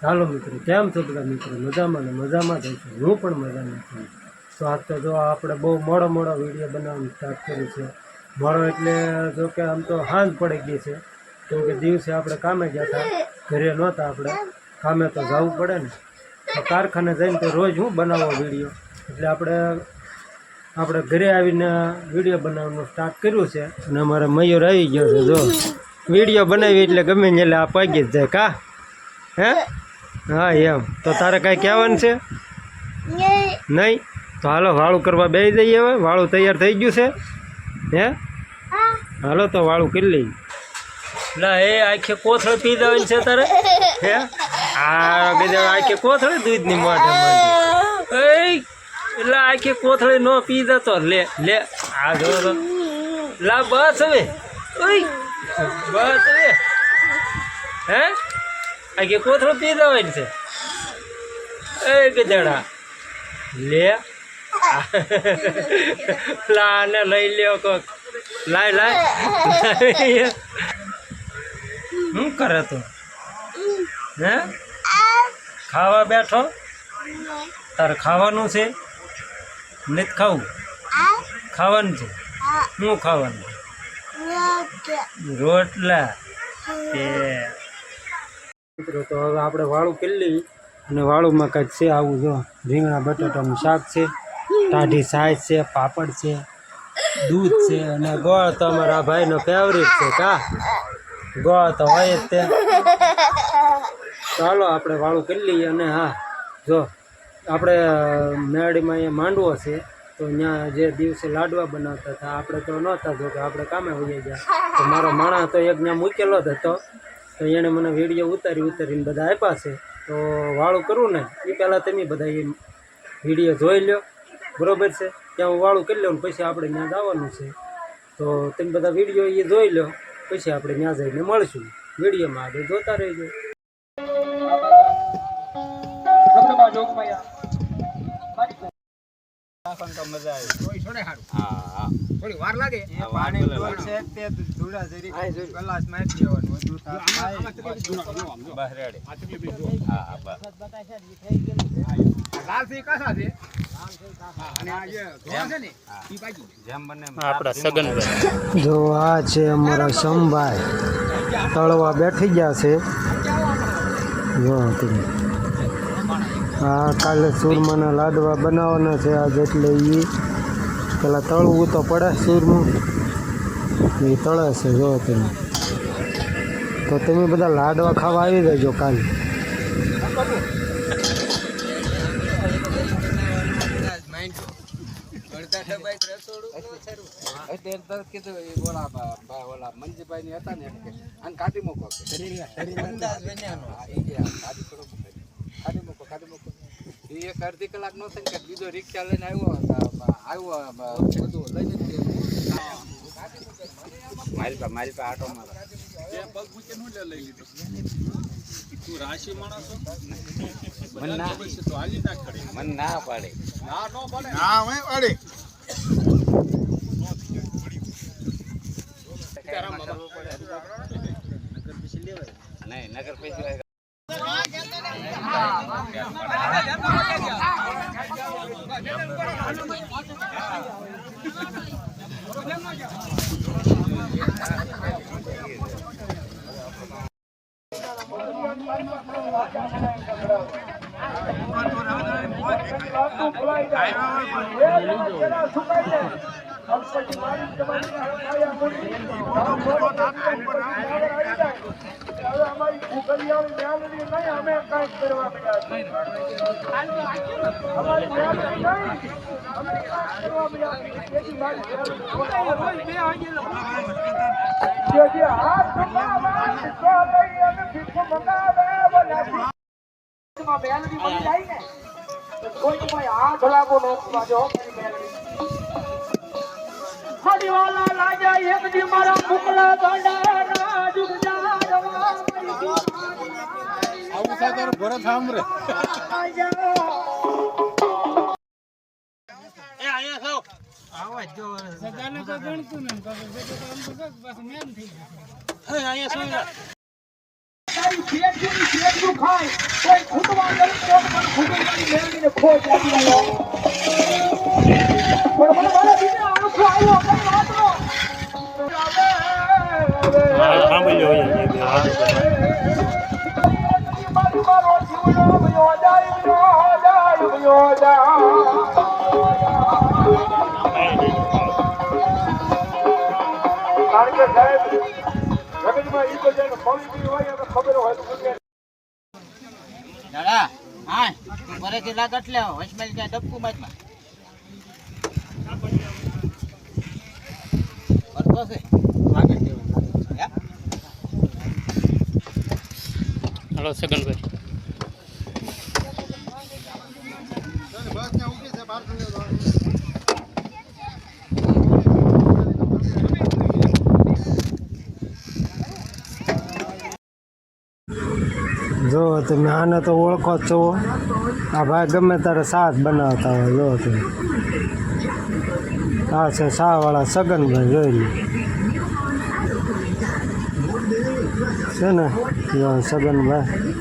ચાલો મિત્રો, કેમ છો બધા મિત્રો? મજામાં ને મજામાં જ છું, હું પણ મજામાં છું. તો આજ તો જો આપણે બહુ મોડો વિડીયો બનાવવાનું સ્ટાર્ટ કર્યું છે. મોડો એટલે જો કે આમ તો સાંજ પડી ગઈ છે, કેમ કે દિવસે આપણે કામે ગયા હતા, ઘરે નહોતા. આપણે કામે તો જવું પડે ને, તો કારખાને જઈને તો રોજ હું બનાવો વિડીયો, એટલે આપણે ઘરે આવીને વિડીયો બનાવવાનું સ્ટાર્ટ કર્યું છે. અને અમારે મયુર આવી ગયો છે. જો વિડીયો બનાવી એટલે ગમે ને એટલે આ પગી જ જાય કા હે? હા એમ. તો તારે કાંઈ કહેવાનું છે? નહીં? તો હાલો વાળું કરવા બેસી જઈએ. હવે વાળું તૈયાર થઈ ગયું છે હે? હાલો તો વાળું કરી લઈએ. ના એ આખે કોથળી પી દેવાની છે તારે હે? આ બીજા આખે કોથળી દૂધની મોઢે એટલે આખી કોથળી ન પી જતો લે આ જો લા બસ હવે બસ હવે હે આખી કોથળી પી દેવાની છે. એ ગધેડા લે લા ને લઈ લ્યો કોક લાય શું કરે તું હે? ખાવા બેઠો? તારે ખાવાનું છે? નથી ખાવું? ખાવાનું છે? શું ખાવાનું? રોટલા. મિત્રો તો હવે આપણે વાળું કરી લઈએ. અને વાળુંમાં કંઈક છે આવું જો રીંગણા બટાટાનું શાક છે, ટાઢી સાઈઝ છે, પાપડ છે, દૂધ છે અને ગોળ તો અમારા ભાઈનો ફેવરિટ છે કા ગોળ તો હોય જ તે. ચાલો આપણે વાળું કરી લઈએ. અને હા જો આપણે મેળીમાં અહીંયા માંડવો છે, તો ત્યાં જે દિવસે લાડવા બનાવતા હતા આપણે તો નહોતા, જો કે આપણે કામે હોઈએ ગયા. તો મારો માણસ તો એક ત્યાં મૂકેલો જ હતો, તો એણે મને વિડીયો ઉતારીને બધા આપ્યા છે. તો વાળું કરવું ને એ પહેલાં તમે બધા એ વિડીયો જોઈ લો, બરાબર છે? ત્યાં હું વાળું કરી લઉં પછી આપણે ત્યાં જવાનું છે. તો તમે બધા વિડીયો એ જોઈ લો, પછી આપણે ત્યાં જઈને મળશું. વિડીયોમાં આગળ જોતા રહેજો. થોડી વાર લાગે પાણી છે તે ધૂળા જરી ગ્લાસ માં દેવાનું બધું થાય બસ રેડી. હા બસ લાલ સી કાસા છે અને આ જે ધોવા છે ને ઈ પાજી જેમ બને આપડા સગનભાઈ. જો આ છે અમારા સમભાઈ, તળવા બેઠી ગયા છે. જો તમે હા કાલે સુરમાના લાડવા બનાવવાના છે આજ, એટલે એ પેલા તળવું તો પડે. સુરમું એ તળે છે જો તમે. તો તમે બધા લાડવા ખાવા આવી જજો કાલે. મંજીભાઈ ની હતા ને કાઢી મૂકો એક અડધી કલાક નો થાય કે બીજો રિક્ષા લઈને આવ્યો બધું લઈને મારી પાસે આટો મારો પગ મૂકે નું લઈ લીધો. તું રાશિ માણસ મન ના પાડે નહીં નગર પૈસા વાલા લાજા એક દી મારા મુકલા ગાંડા ના જુગ જાડવા આવું સાદર ભરત સાંભળે એ આયા છો આવા જો સગાને તો ગણતું ને પાછું પાછું મેન થઈ ગયું. હે આયા છો તારી ખેત ખાય તો દાદા હા તું ઘરેથી લાગટ લે વચમેલ કે ડબકુ માજમાં કરતો છે લાગટ દેવું હે હાલો સગનભાઈ જો તમે આને તો ઓળખો જ છો આ ભાઈ ગમે તારે સાથ બનાવતા હોય જો તમે આ છે શાહવાળા સગનભાઈ જોઈ લે છે ને જો સગનભાઈ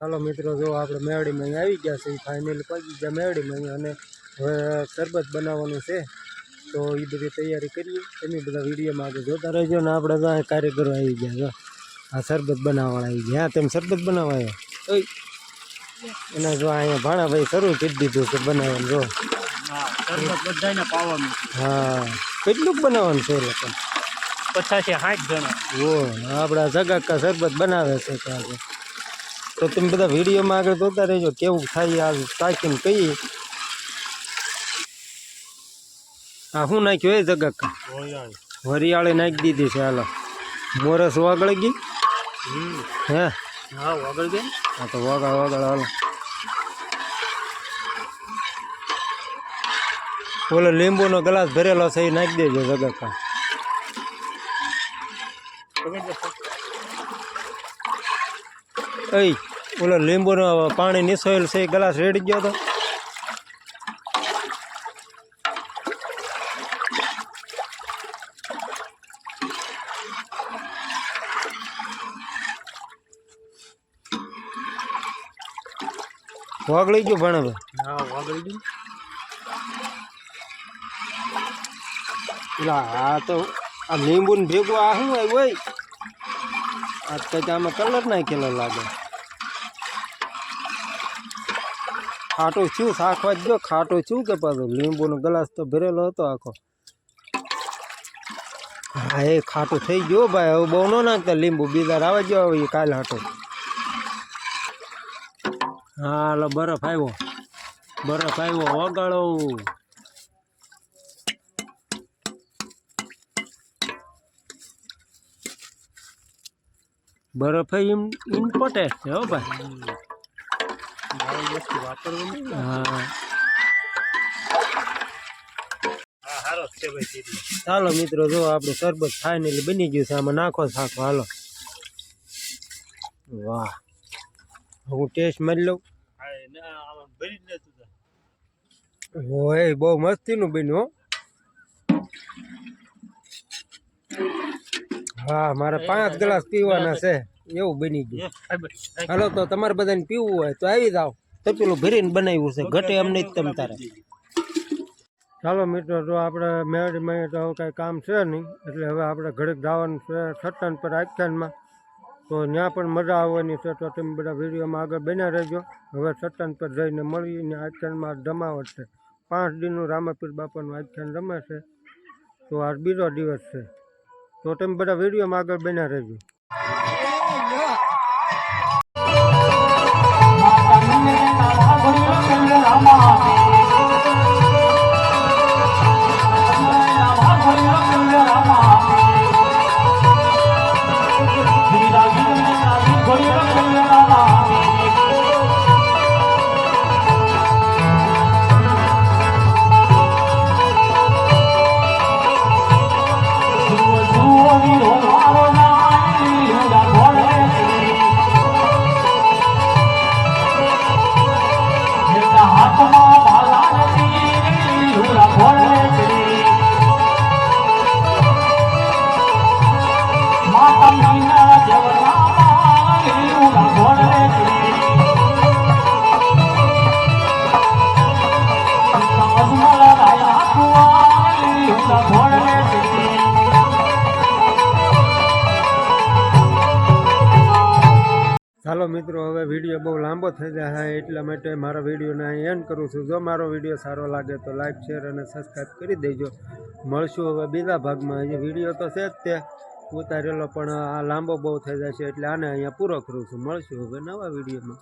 ચાલો મિત્રો જો આપણે મેવડીમાં આવી ગયા છે ફાઇનલી પહોંચી ગયા મેવડીમાં અને હવે શરબત બનાવવાનું છે તો એ બધી તૈયારી કરીએ તમે બધા વિડીયોમાં આગળ જોતા રહેજો ને આપણે તો અહીં કારીગરો આવી ગયા જો આ શરબત બનાવવાળા આવી ગયા હા તેમ શરબત બનાવવા આવ્યા એના જો અહીંયા ભાણાભાઈ શરૂ કરી દીધું છે બનાવવાનું જો હા કેટલુંક બનાવવાનું છે લોકો 50-60 જણા ઓ આપણા જગાકા શરબત બનાવે છે ત્યાં તો તમે બધા વિડીયોમાં આગળ જોતા રહેજો કેવું થાય આ તાકીને કહીએ આ શું નાખ્યું એ જગાકા વરિયાળી નાખી દીધી છે હાલો મોરસ વાગળી ગઈ હે હા વગર ગઈ હા તો વગાડ હાલો ઓલો લીંબુનો ગ્લાસ ભરેલો છે એ નાખી દેજો જગાકા એ ઓલો લીંબુનો પાણી નિસોયેલ છે એ ગ્લાસ રેડી ગયો તો વાગળી ગયું ભણે હા વગર ગઈ આ તો આ લીંબુ ને ભેગું આ શું આવ્યું હોય આ કંઈક આમાં કલર નાખેલો લાગે ખાટું છું શાકવા જ ગયો ખાટું છું કે પાછું લીંબુનો ગ્લાસ તો ભરેલો હતો આખો હા એ ખાટું થઈ ગયો ભાઈ હવે બહુ ન નાખતા લીંબુ બીજા આવે ગયો હવે કાલ હાટો હા હાલો બરફ આવ્યો વગાડો બરફ ઇમ્પોર્ટેન્ટ છે હો ભાઈ હા ચાલો મિત્રો જો આપણું શરબત ફાઇનલી બની ગયું છે આમાં નાખો શાકો હાલો વાહ હું ટેસ્ટ મારી લઉં હોય બહુ મસ્તીનું બન્યું હા મારે 5 ગ્લાસ પીવાના છે એવું બની ગયું હાલો તો તમારે બધાને પીવું હોય તો આવી જાઓ તપેલું ભરીને બનાવ્યું છે ઘટે એમ નહીં તમ તારે ચાલો મિત્રો, જો આપણે મેળીમાં તો હવે કાંઈ કામ છે નહીં, એટલે હવે આપણે ઘડીક જવાનું છે સત્તાન પર આખ્યાનમાં. તો ત્યાં પણ મજા આવવાની છે, તો તમે બધા વિડીયોમાં આગળ બન્યા રહેજો. હવે સત્તાન પર જઈને મળીને આખ્યાનમાં જમાવટ છે. 5 દિનનું રામાપીર બાપાનું આખ્યાન રમે છે, તો આજ બીજો દિવસ છે. તો તમે બધા વિડીયોમાં આગળ બન્યા રહેજો. ચાલો મિત્રો, હવે વિડીયો બહુ લાંબો થઈ જાય છે, એટલા માટે મારા વિડીયોને અહીં એન્ડ કરું છું. જો મારો વિડીયો સારો લાગે તો લાઈક, શેર અને સબસ્ક્રાઈબ કરી દેજો. મળશું હવે બીજા ભાગમાં. હજી વિડીયો તો છે જ તે ઉતારેલો, પણ આ લાંબો બહુ થઈ જાય છે, એટલે આને અહીંયા પૂરો કરું છું. મળશું હવે નવા વિડીયોમાં.